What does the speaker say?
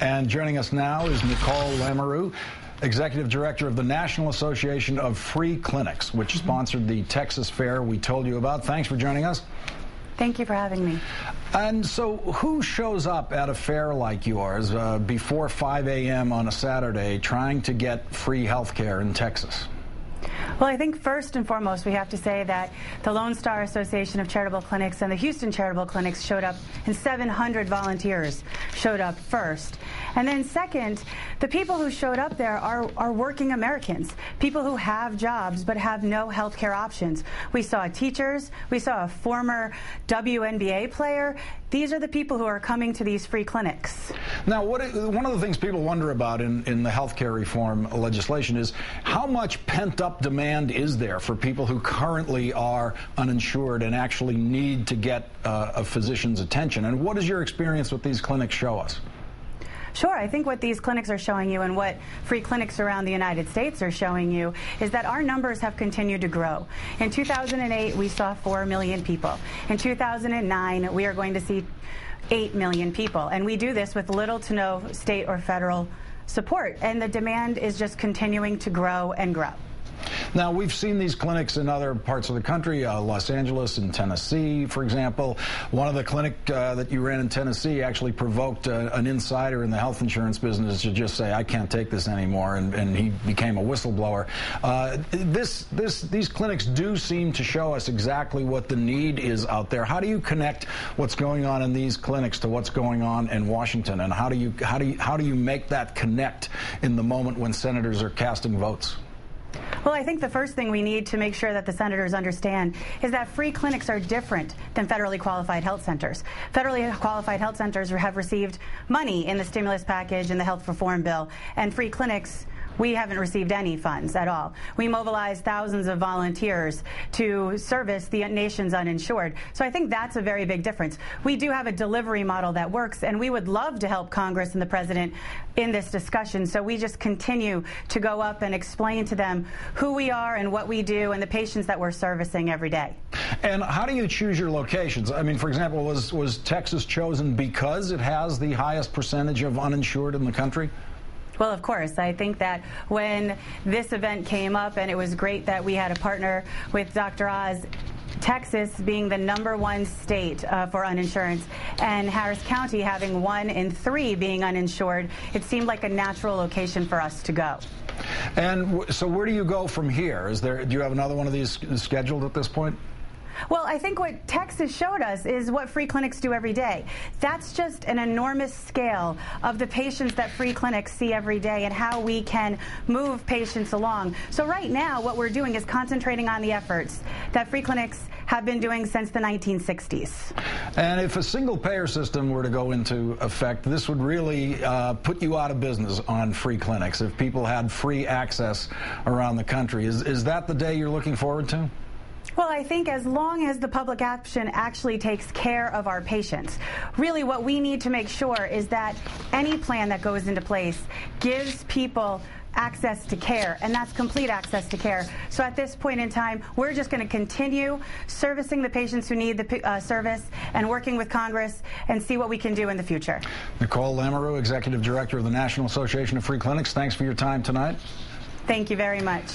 And joining us now is Nicole Lamoureux, Executive Director of the National Association of Free Clinics, which sponsored the Texas Fair we told you about. Thanks for joining us. Thank you for having me. And so who shows up at a fair like yours before 5 a.m. on a Saturday trying to get free health care in Texas? Well, I think first and foremost we have to say that the Lone Star Association of Charitable Clinics and the Houston Charitable Clinics showed up, and 700 volunteers showed up first. And then second, the people who showed up there are working Americans, people who have jobs but have no health care options. We saw teachers, we saw a former WNBA player. These are the people who are coming to these free clinics. Now, one of the things people wonder about in the health care reform legislation is how much pent-up demand is there for people who currently are uninsured and actually need to get a physician's attention? And what does your experience with these clinics show us? Sure. I think what these clinics are showing you and what free clinics around the United States are showing you is that our numbers have continued to grow. In 2008, we saw 4 million people. In 2009, we are going to see 8 million people. And we do this with little to no state or federal support. And the demand is just continuing to grow and grow. Now, we've seen these clinics in other parts of the country, Los Angeles and Tennessee, for example. One of the clinics that you ran in Tennessee actually provoked an insider in the health insurance business to just say, I can't take this anymore, and he became a whistleblower. These clinics do seem to show us exactly what the need is out there. How do you connect what's going on in these clinics to what's going on in Washington, and how do you make that connect in the moment when senators are casting votes? Well, I think the first thing we need to make sure that the senators understand is that free clinics are different than federally qualified health centers. Federally qualified health centers have received money in the stimulus package and the health reform bill, and free clinics, we haven't received any funds at all. We mobilize thousands of volunteers to service the nation's uninsured. So I think that's a very big difference. We do have a delivery model that works, and we would love to help Congress and the President in this discussion. So we just continue to go up and explain to them who we are and what we do and the patients that we're servicing every day. And how do you choose your locations? I mean, for example, was Texas chosen because it has the highest percentage of uninsured in the country? Well, of course. I think that when this event came up, and it was great that we had a partner with Dr. Oz, Texas being the #1 state for uninsurance, and Harris County having 1 in 3 being uninsured, it seemed like a natural location for us to go. And so where do you go from here? Do you have another one of these scheduled at this point? Well, I think what Texas showed us is what free clinics do every day. That's just an enormous scale of the patients that free clinics see every day and how we can move patients along. So right now, what we're doing is concentrating on the efforts that free clinics have been doing since the 1960s. And if a single payer system were to go into effect, this would really put you out of business on free clinics if people had free access around the country. Is that the day you're looking forward to? Well, I think as long as the public action actually takes care of our patients, really what we need to make sure is that any plan that goes into place gives people access to care, and that's complete access to care. So at this point in time, we're just going to continue servicing the patients who need the service and working with Congress and see what we can do in the future. Nicole Lamoureux, Executive Director of the National Association of Free Clinics, thanks for your time tonight. Thank you very much.